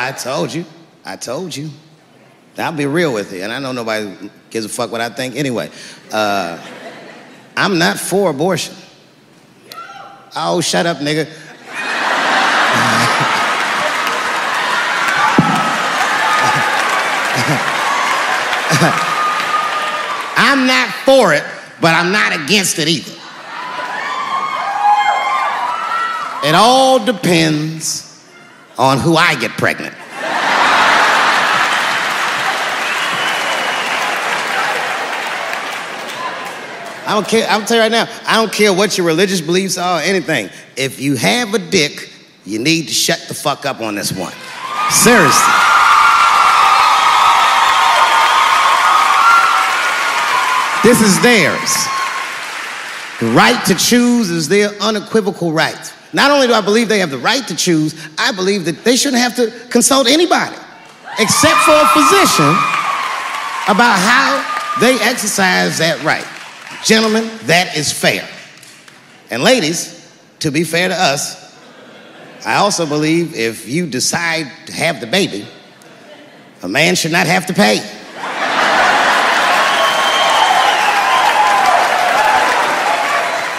I told you. I'll be real with you, and I know nobody gives a fuck what I think anyway. I'm not for abortion. Oh, shut up, nigga. I'm not for it, but I'm not against it either. It all depends on who I get pregnant. I don't care. I'm telling you right now, I don't care what your religious beliefs are or anything. If you have a dick, you need to shut the fuck up on this one. Seriously. This is theirs. The right to choose is their unequivocal right. Not only do I believe they have the right to choose, I believe that they shouldn't have to consult anybody except for a physician about how they exercise that right. Gentlemen, that is fair. And ladies, to be fair to us, I also believe if you decide to have the baby, a man should not have to pay.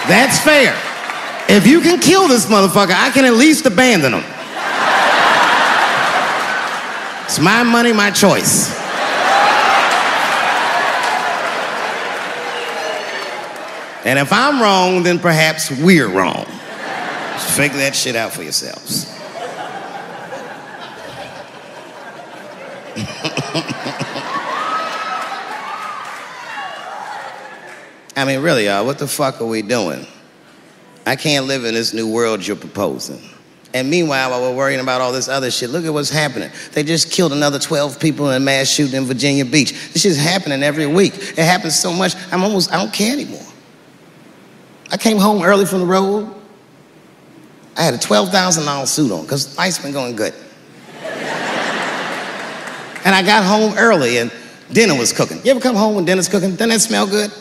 That's fair. If you can kill this motherfucker, I can at least abandon him. It's my money, my choice. And if I'm wrong, then perhaps we're wrong. Just figure that shit out for yourselves. I mean, really, y'all, what the fuck are we doing? I can't live in this new world you're proposing. And meanwhile, while we're worrying about all this other shit, look at what's happening. They just killed another 12 people in a mass shooting in Virginia Beach. This shit's happening every week. It happens so much, I don't care anymore. I came home early from the road. I had a $12,000 suit on because life's been going good. And I got home early and dinner was cooking. You ever come home when dinner's cooking? Doesn't that smell good?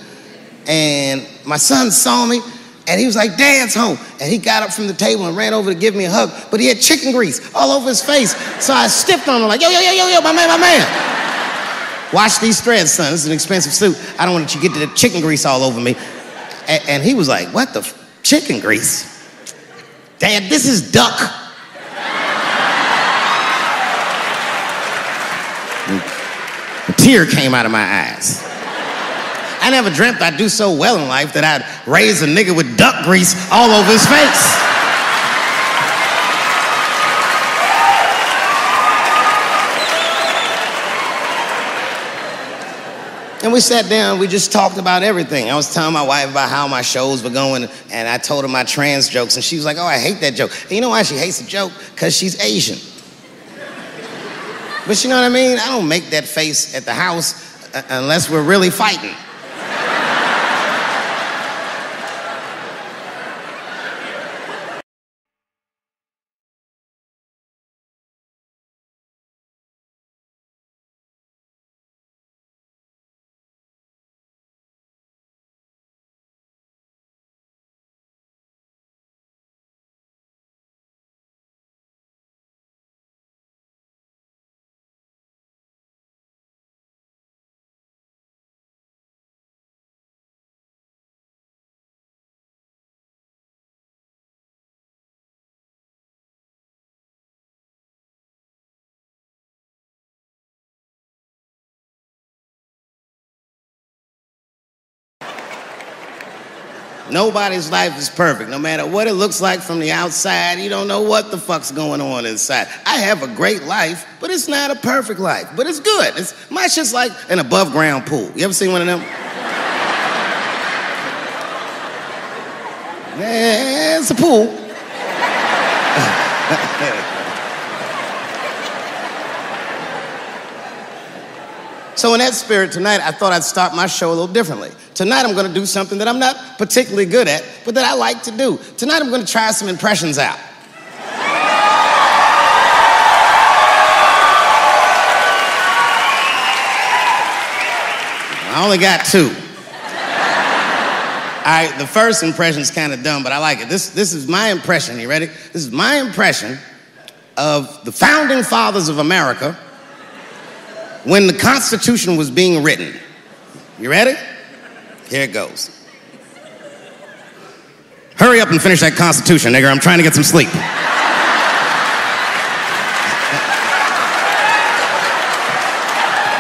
And my son saw me and he was like, Dad's home. And he got up from the table and ran over to give me a hug, but he had chicken grease all over his face. So I stiffed on him like, yo, my man. Wash these threads, son. This is an expensive suit. I don't want you to get the chicken grease all over me. And he was like, what the chicken grease? Dad, this is duck. A tear came out of my eyes. I never dreamt I'd do so well in life that I'd raise a nigga with duck grease all over his face. And we sat down, we just talked about everything. I was telling my wife about how my shows were going, and I told her my trans jokes, and she was like, oh, I hate that joke. And you know why she hates the joke? Because she's Asian. But you know what I mean? I don't make that face at the house unless we're really fighting. Nobody's life is perfect. No matter what it looks like from the outside, you don't know what the fuck's going on inside. I have a great life, but it's not a perfect life. But it's good. My shit's like an above ground pool. You ever seen one of them? Yeah, it's a pool. So in that spirit, tonight, I thought I'd start my show a little differently. Tonight, I'm gonna do something that I'm not particularly good at, but that I like to do. Tonight, I'm gonna try some impressions out. I only got 2. All right, the first impression's kind of dumb, but I like it. This is my impression. You ready? This is my impression of the founding fathers of America when the Constitution was being written. You ready? Here it goes. Hurry up and finish that Constitution, nigger. I'm trying to get some sleep.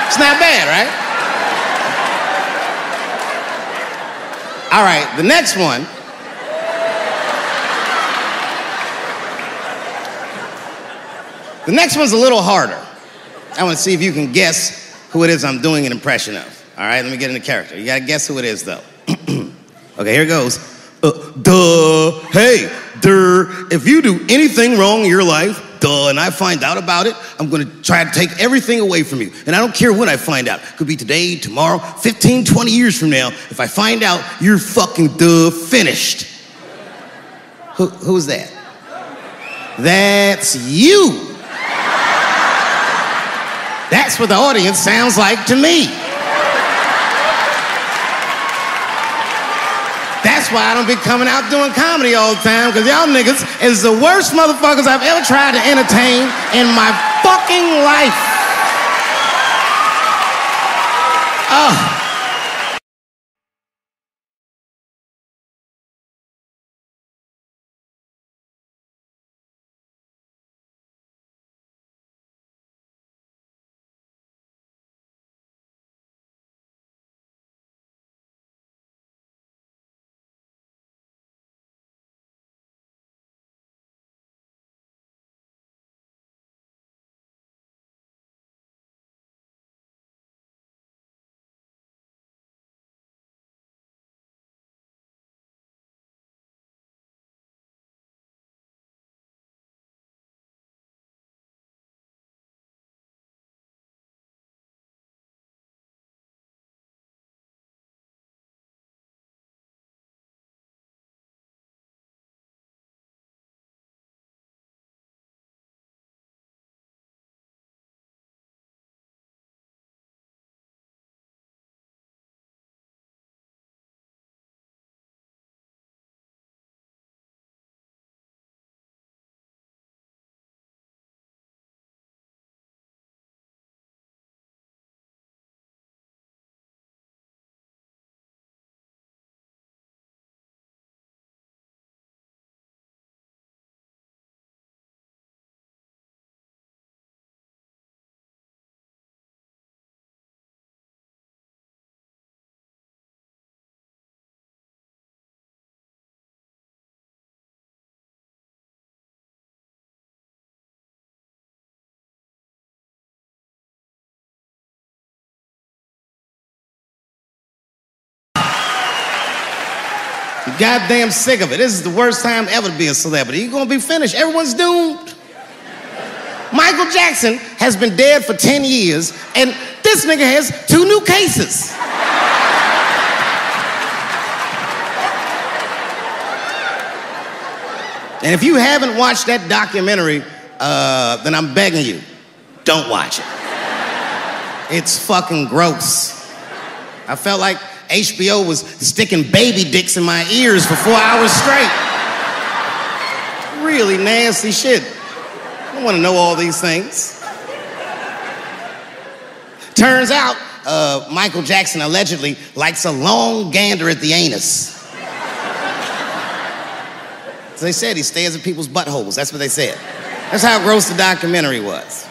It's not bad, right? All right, the next one. The next one's a little harder. I want to see if you can guess who it is I'm doing an impression of. All right, let me get into character. You gotta guess who it is, though. Okay, here it goes. Hey, if you do anything wrong in your life, and I find out about it, I'm gonna try to take everything away from you. And I don't care when I find out. Could be today, tomorrow, 15, 20 years from now. If I find out, you're fucking finished. Who's that? That's you. That's what the audience sounds like to me. That's why I don't be coming out doing comedy all the time, because y'all niggas is the worst motherfuckers I've ever tried to entertain in my fucking life. Oh. Goddamn sick of it. This is the worst time ever to be a celebrity. You're gonna be finished. Everyone's doomed. Michael Jackson has been dead for 10 years, and this nigga has 2 new cases. And if you haven't watched that documentary, then I'm begging you, don't watch it. It's fucking gross. I felt like HBO was sticking baby dicks in my ears for 4 hours straight. Really nasty shit. I don't want to know all these things. Turns out, Michael Jackson allegedly likes a long gander at the anus. So they said he stares at people's buttholes. That's what they said. That's how gross the documentary was.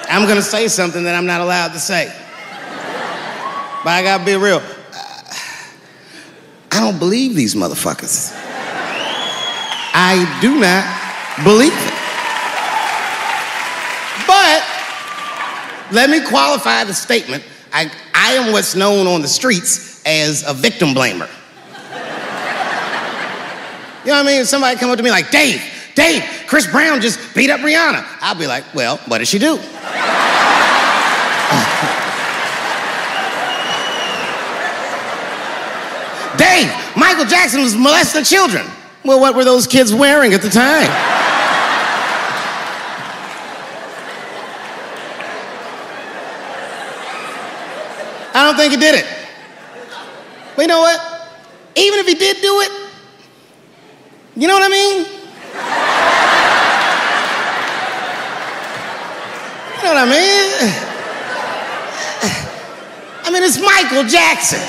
I'm gonna say something that I'm not allowed to say. But I gotta be real. I don't believe these motherfuckers. I do not believe it. But let me qualify the statement. I am what's known on the streets as a victim blamer. You know what I mean? Somebody come up to me like, Dave, Chris Brown just beat up Rihanna. I'll be like, well, what did she do? Dave, Michael Jackson was molesting children. Well, what were those kids wearing at the time? I don't think he did it. But you know what? Even if he did do it, you know what I mean? You know what I mean? I mean, it's Michael Jackson.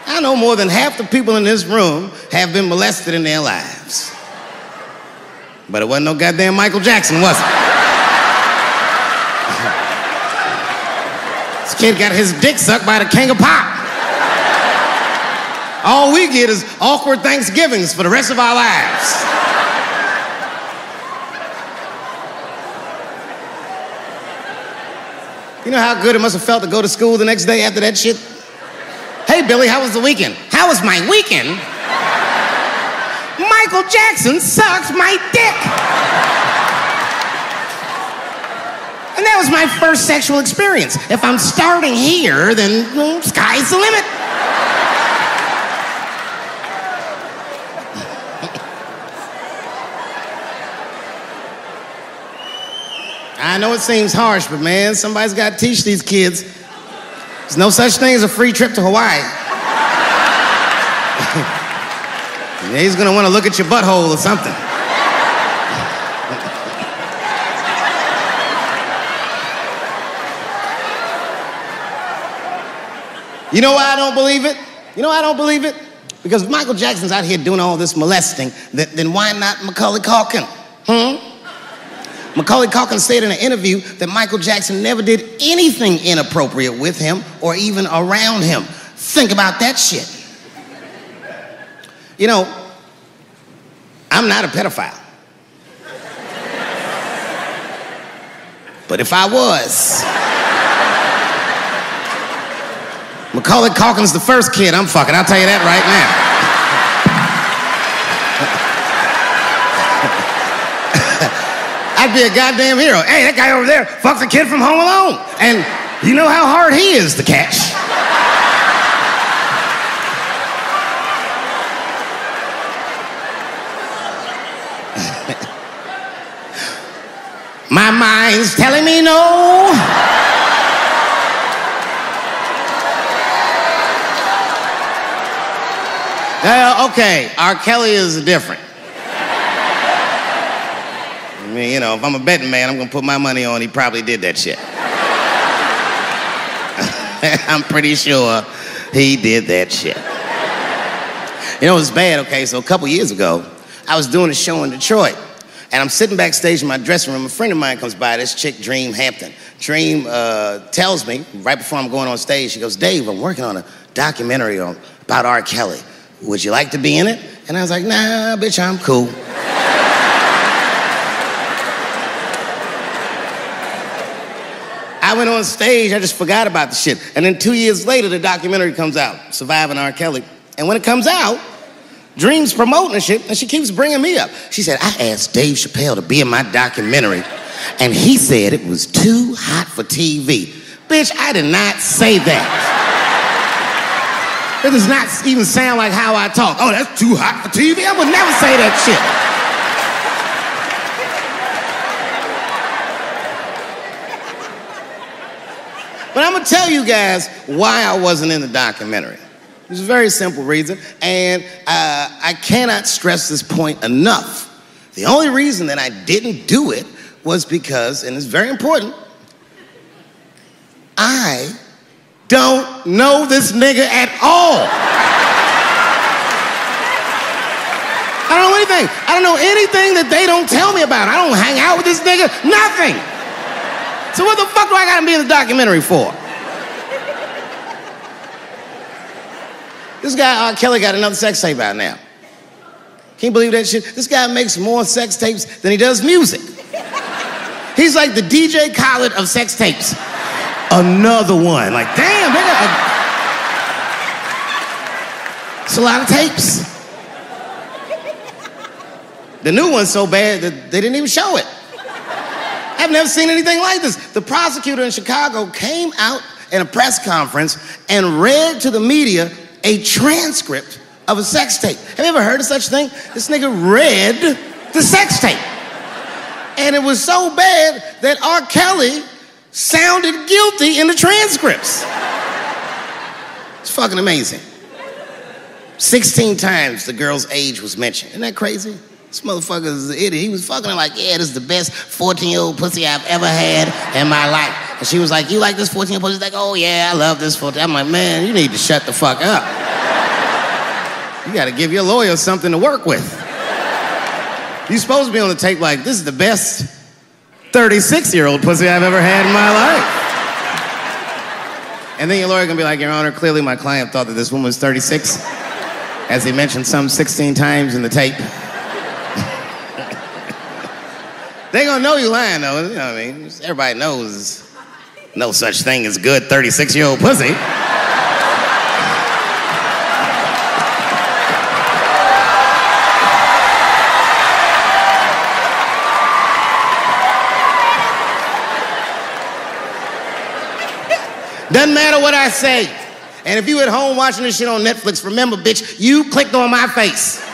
I know more than half the people in this room have been molested in their lives. But it wasn't no goddamn Michael Jackson, was it? This kid got his dick sucked by the king of pop. All we get is awkward Thanksgivings for the rest of our lives. You know how good it must have felt to go to school the next day after that shit? Hey, Billy, how was the weekend? How was my weekend? Michael Jackson sucks my dick. And that was my first sexual experience. If I'm starting here, then well, sky's the limit. I know it seems harsh, but man, somebody's got to teach these kids. There's no such thing as a free trip to Hawaii. Yeah, he's gonna want to look at your butthole or something. You know why I don't believe it? You know why I don't believe it? Because if Michael Jackson's out here doing all this molesting, then why not Macaulay Culkin? Macaulay Culkin said in an interview that Michael Jackson never did anything inappropriate with him or even around him. Think about that shit. You know, I'm not a pedophile. But if I was, Macaulay Culkin's the first kid I'm fucking, I'll tell you that right now. I'd be a goddamn hero. Hey, that guy over there fucks a kid from Home Alone. And you know how hard he is to catch. My mind's telling me no. Okay, R. Kelly is different. I mean, you know, if I'm a betting man, I'm gonna put my money on he probably did that shit. I'm pretty sure he did that shit. You know, it's bad, okay, so a couple years ago, I was doing a show in Detroit, and I'm sitting backstage in my dressing room. A friend of mine comes by, this chick, Dream Hampton. Dream tells me, right before I'm going on stage, she goes, Dave, I'm working on a documentary about R. Kelly. Would you like to be in it? And I was like, nah, bitch, I'm cool. I went on stage, I just forgot about the shit. And then 2 years later, the documentary comes out, Surviving R. Kelly. And when it comes out, Dream's promoting the shit, and she keeps bringing me up. She said, I asked Dave Chappelle to be in my documentary, and he said it was too hot for TV. Bitch, I did not say that. It does not even sound like how I talk. Oh, that's too hot for TV? I would never say that shit. But I'm gonna tell you guys why I wasn't in the documentary. There's a very simple reason, and I cannot stress this point enough. The only reason that I didn't do it was because, and it's very important, I don't know this nigga at all. I don't know anything. I don't know anything that they don't tell me about. I don't hang out with this nigga, nothing. So what the fuck do I gotta be in the documentary for? This guy, R. Kelly, got another sex tape out now. Can you believe that shit? This guy makes more sex tapes than he does music. He's like the DJ Khaled of sex tapes. Another one. Like, damn, nigga. It's a lot of tapes. The new one's so bad that they didn't even show it. I've never seen anything like this. The prosecutor in Chicago came out in a press conference and read to the media a transcript of a sex tape. Have you ever heard of such a thing? This nigga read the sex tape. And it was so bad that R. Kelly sounded guilty in the transcripts. fucking amazing. 16 times the girl's age was mentioned. Isn't that crazy? This motherfucker is an idiot. He was fucking her like, yeah, this is the best 14-year-old pussy I've ever had in my life. And she was like, you like this 14-year-old pussy? He's like, oh yeah, I love this 14. I'm like, man, you need to shut the fuck up. You gotta give your lawyer something to work with. You're supposed to be on the tape like, this is the best 36-year-old pussy I've ever had in my life. And then your lawyer gonna be like, Your Honor, clearly my client thought that this woman was 36, as he mentioned some 16 times in the tape. They gonna know you lying though, you know what I mean? Everybody knows no such thing as good 36-year-old pussy. Doesn't matter what I say. And if you at home watching this shit on Netflix, remember, bitch, you clicked on my face.